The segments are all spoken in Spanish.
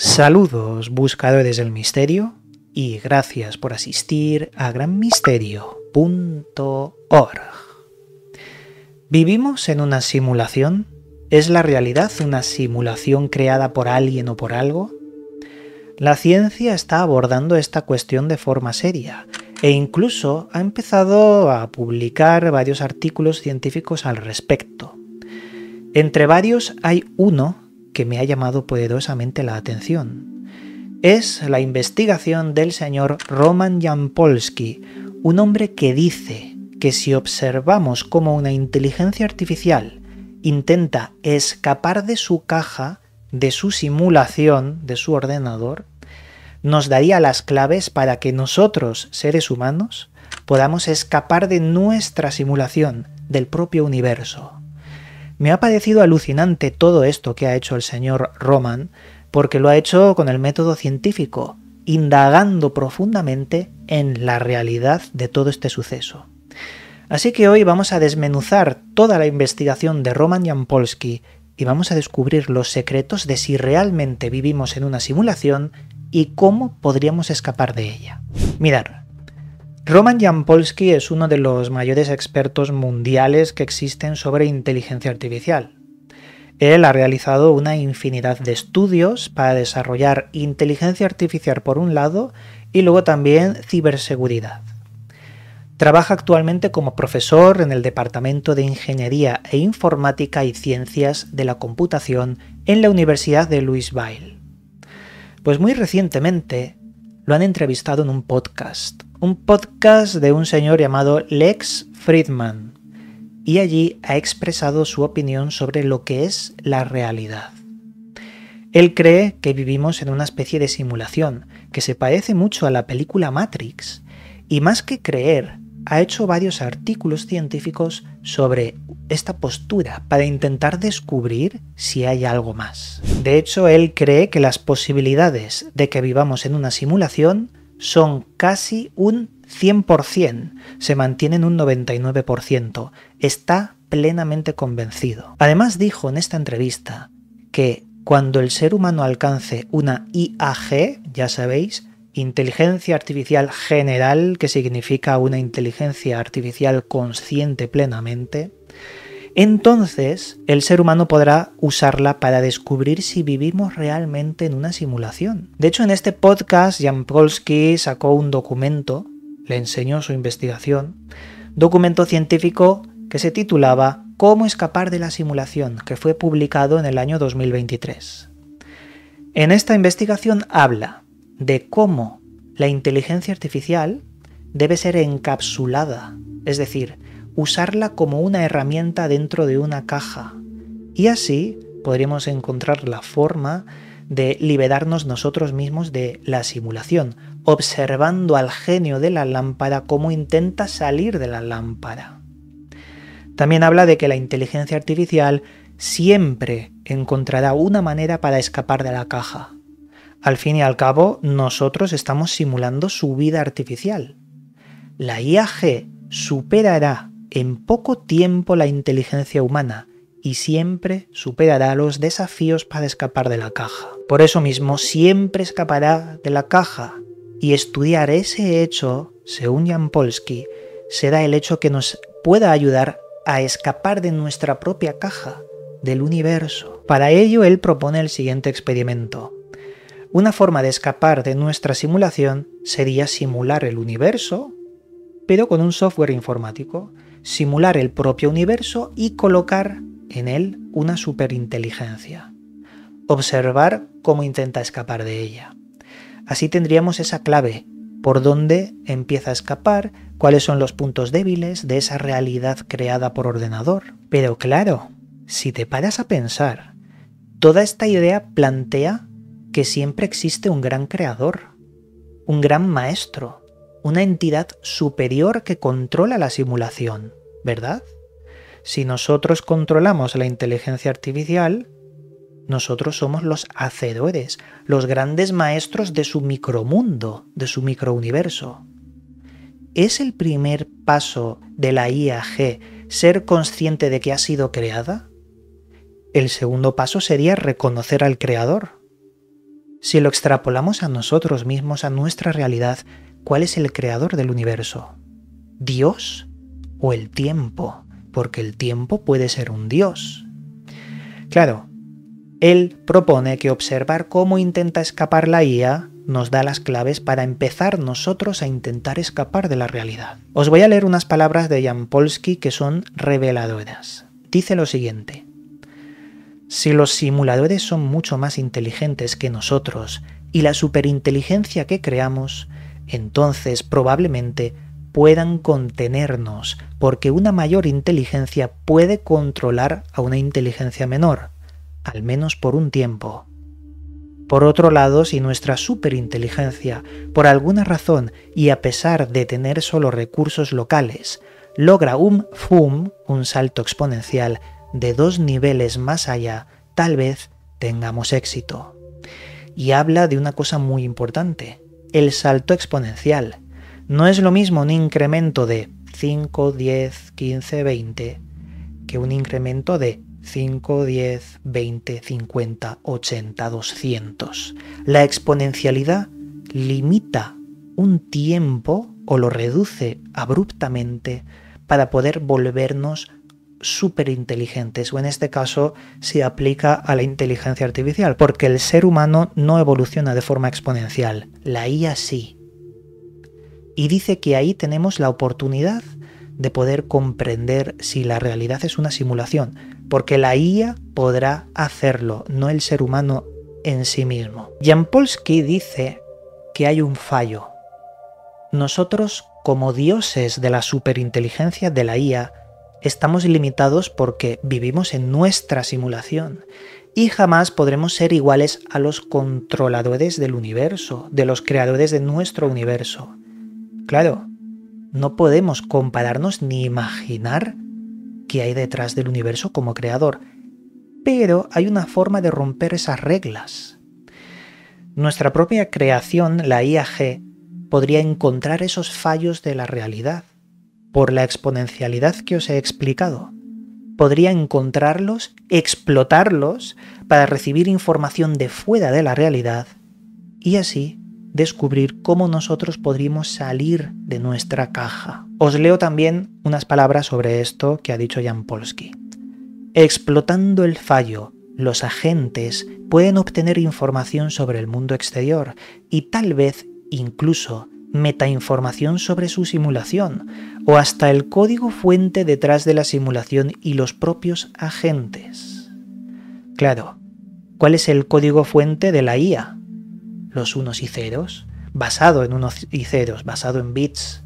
Saludos buscadores del misterio y gracias por asistir a granmisterio.org. ¿Vivimos en una simulación? ¿Es la realidad una simulación creada por alguien o por algo? La ciencia está abordando esta cuestión de forma seria e incluso ha empezado a publicar varios artículos científicos al respecto. Entre varios hay uno que me ha llamado poderosamente la atención. Es la investigación del señor Roman Yampolsky, un hombre que dice que si observamos cómo una inteligencia artificial intenta escapar de su caja, de su simulación, de su ordenador, nos daría las claves para que nosotros, seres humanos, podamos escapar de nuestra simulación, del propio universo. Me ha parecido alucinante todo esto que ha hecho el señor Roman, porque lo ha hecho con el método científico, indagando profundamente en la realidad de todo este suceso. Así que hoy vamos a desmenuzar toda la investigación de Roman Yampolsky y vamos a descubrir los secretos de si realmente vivimos en una simulación y cómo podríamos escapar de ella. Mirad, Roman Yampolsky es uno de los mayores expertos mundiales que existen sobre inteligencia artificial. Él ha realizado una infinidad de estudios para desarrollar inteligencia artificial por un lado y luego también ciberseguridad. Trabaja actualmente como profesor en el Departamento de Ingeniería e Informática y Ciencias de la Computación en la Universidad de Louisville. Pues muy recientemente lo han entrevistado en un podcast de un señor llamado Lex Fridman, y allí ha expresado su opinión sobre lo que es la realidad. Él cree que vivimos en una especie de simulación que se parece mucho a la película Matrix, y más que creer, ha hecho varios artículos científicos sobre esta postura para intentar descubrir si hay algo más. De hecho, él cree que las posibilidades de que vivamos en una simulación son casi un 100%, se mantienen un 99%, está plenamente convencido. Además dijo en esta entrevista que cuando el ser humano alcance una IAG, ya sabéis, inteligencia artificial general, que significa una inteligencia artificial consciente plenamente, entonces el ser humano podrá usarla para descubrir si vivimos realmente en una simulación. De hecho, en este podcast Yampolsky sacó un documento, le enseñó su investigación, documento científico que se titulaba «Cómo escapar de la simulación», que fue publicado en el año 2023. En esta investigación habla de cómo la inteligencia artificial debe ser encapsulada, es decir, usarla como una herramienta dentro de una caja, y así podríamos encontrar la forma de liberarnos nosotros mismos de la simulación, observando al genio de la lámpara cómo intenta salir de la lámpara. También habla de que la inteligencia artificial siempre encontrará una manera para escapar de la caja. Al fin y al cabo, nosotros estamos simulando su vida artificial. La IAG superará en poco tiempo la inteligencia humana y siempre superará los desafíos para escapar de la caja. Por eso mismo, siempre escapará de la caja, y estudiar ese hecho, según Yampolsky, será el hecho que nos pueda ayudar a escapar de nuestra propia caja, del universo. Para ello, él propone el siguiente experimento. Una forma de escapar de nuestra simulación sería simular el universo, pero con un software informático, simular el propio universo y colocar en él una superinteligencia. Observar cómo intenta escapar de ella. Así tendríamos esa clave, por dónde empieza a escapar, cuáles son los puntos débiles de esa realidad creada por ordenador. Pero claro, si te paras a pensar, toda esta idea plantea que siempre existe un gran creador, un gran maestro, una entidad superior que controla la simulación, ¿verdad? Si nosotros controlamos la inteligencia artificial, nosotros somos los hacedores, los grandes maestros de su micromundo, de su microuniverso. ¿Es el primer paso de la IAG ser consciente de que ha sido creada? El segundo paso sería reconocer al creador. Si lo extrapolamos a nosotros mismos, a nuestra realidad, ¿cuál es el creador del universo? ¿Dios o el tiempo? Porque el tiempo puede ser un dios. Claro, él propone que observar cómo intenta escapar la IA nos da las claves para empezar nosotros a intentar escapar de la realidad. Os voy a leer unas palabras de Jan Polsky que son reveladoras. Dice lo siguiente: si los simuladores son mucho más inteligentes que nosotros y la superinteligencia que creamos, entonces probablemente puedan contenernos, porque una mayor inteligencia puede controlar a una inteligencia menor, al menos por un tiempo. Por otro lado, si nuestra superinteligencia, por alguna razón y a pesar de tener solo recursos locales, logra un salto exponencial de 2 niveles más allá, tal vez tengamos éxito. Y habla de una cosa muy importante, el salto exponencial. No es lo mismo un incremento de 5, 10, 15, 20 que un incremento de 5, 10, 20, 50, 80, 200. La exponencialidad limita un tiempo o lo reduce abruptamente para poder volvernos superinteligentes, o en este caso se aplica a la inteligencia artificial, porque el ser humano no evoluciona de forma exponencial, la IA sí. Y dice que ahí tenemos la oportunidad de poder comprender si la realidad es una simulación, porque la IA podrá hacerlo, no el ser humano en sí mismo. Jan Polsky dice que hay un fallo. Nosotros, como dioses de la superinteligencia de la IA, estamos limitados porque vivimos en nuestra simulación y jamás podremos ser iguales a los controladores del universo, de los creadores de nuestro universo. Claro, no podemos compararnos ni imaginar qué hay detrás del universo como creador, pero hay una forma de romper esas reglas. Nuestra propia creación, la IAG, podría encontrar esos fallos de la realidad. Por la exponencialidad que os he explicado, podría encontrarlos, explotarlos para recibir información de fuera de la realidad y así descubrir cómo nosotros podríamos salir de nuestra caja. Os leo también unas palabras sobre esto que ha dicho Jan Polsky. Explotando el fallo, los agentes pueden obtener información sobre el mundo exterior y tal vez incluso metainformación sobre su simulación, o hasta el código fuente detrás de la simulación y los propios agentes. Claro, ¿cuál es el código fuente de la IA? Los unos y ceros, basado en unos y ceros, basado en bits.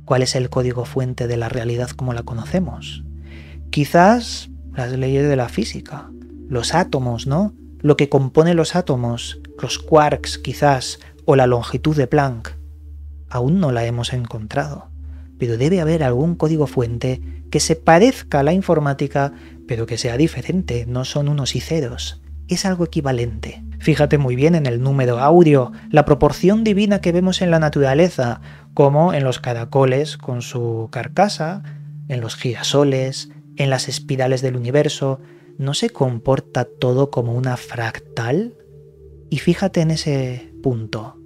¿Cuál es el código fuente de la realidad como la conocemos? Quizás las leyes de la física, los átomos, ¿no? Lo que compone los átomos, los quarks quizás, o la longitud de Planck. Aún no la hemos encontrado, pero debe haber algún código fuente que se parezca a la informática, pero que sea diferente, no son unos y ceros, es algo equivalente. Fíjate muy bien en el número áureo, la proporción divina que vemos en la naturaleza, como en los caracoles con su carcasa, en los girasoles, en las espirales del universo. ¿No se comporta todo como una fractal? Y fíjate en ese punto.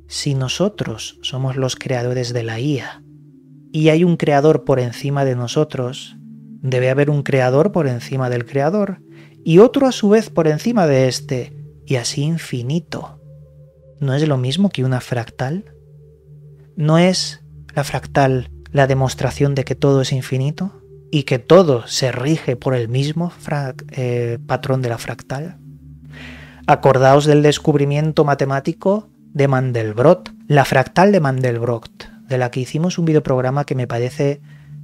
Si nosotros somos los creadores de la IA y hay un creador por encima de nosotros, debe haber un creador por encima del creador y otro a su vez por encima de este, y así infinito. ¿No es lo mismo que una fractal? ¿No es la fractal la demostración de que todo es infinito y que todo se rige por el mismo patrón de la fractal? Acordaos del descubrimiento matemático de Mandelbrot, la fractal de Mandelbrot, de la que hicimos un videoprograma que me parece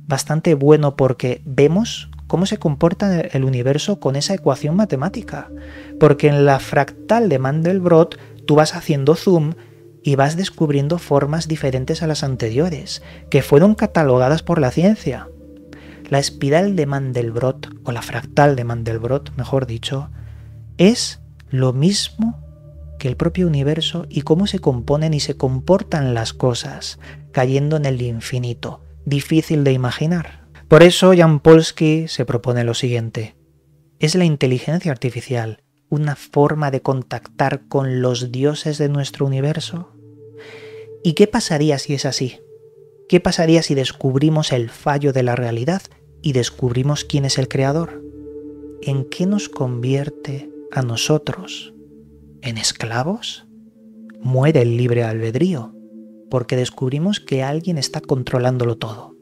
bastante bueno porque vemos cómo se comporta el universo con esa ecuación matemática. Porque en la fractal de Mandelbrot tú vas haciendo zoom y vas descubriendo formas diferentes a las anteriores, que fueron catalogadas por la ciencia. La espiral de Mandelbrot, o la fractal de Mandelbrot, mejor dicho, es lo mismo que el propio universo y cómo se componen y se comportan las cosas, cayendo en el infinito, difícil de imaginar. Por eso Jan Polsky se propone lo siguiente: es la inteligencia artificial una forma de contactar con los dioses de nuestro universo? ¿Y qué pasaría si es así? ¿Qué pasaría si descubrimos el fallo de la realidad y descubrimos quién es el creador? ¿En qué nos convierte a nosotros? ¿En esclavos? Muere el libre albedrío, porque descubrimos que alguien está controlándolo todo.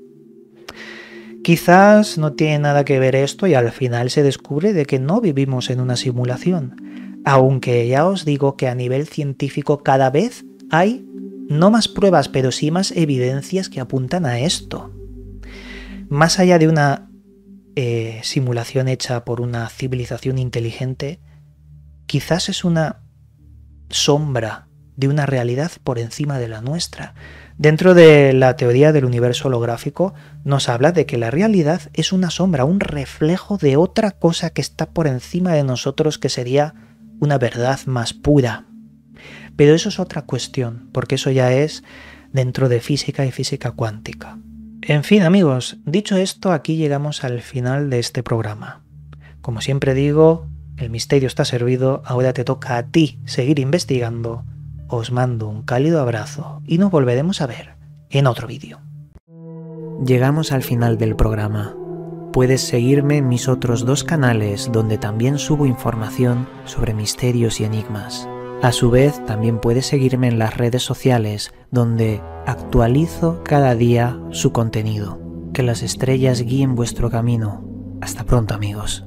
Quizás no tiene nada que ver esto y al final se descubre de que no vivimos en una simulación, aunque ya os digo que a nivel científico cada vez hay no más pruebas, pero sí más evidencias que apuntan a esto. Más allá de una simulación hecha por una civilización inteligente, quizás es una sombra de una realidad por encima de la nuestra. Dentro de la teoría del universo holográfico nos habla de que la realidad es una sombra, un reflejo de otra cosa que está por encima de nosotros, que sería una verdad más pura. Pero eso es otra cuestión, porque eso ya es dentro de física y física cuántica. En fin, amigos, dicho esto, aquí llegamos al final de este programa. Como siempre digo, el misterio está servido, ahora te toca a ti seguir investigando. Os mando un cálido abrazo y nos volveremos a ver en otro vídeo. Llegamos al final del programa. Puedes seguirme en mis otros 2 canales donde también subo información sobre misterios y enigmas. A su vez, también puedes seguirme en las redes sociales donde actualizo cada día su contenido. Que las estrellas guíen vuestro camino. Hasta pronto, amigos.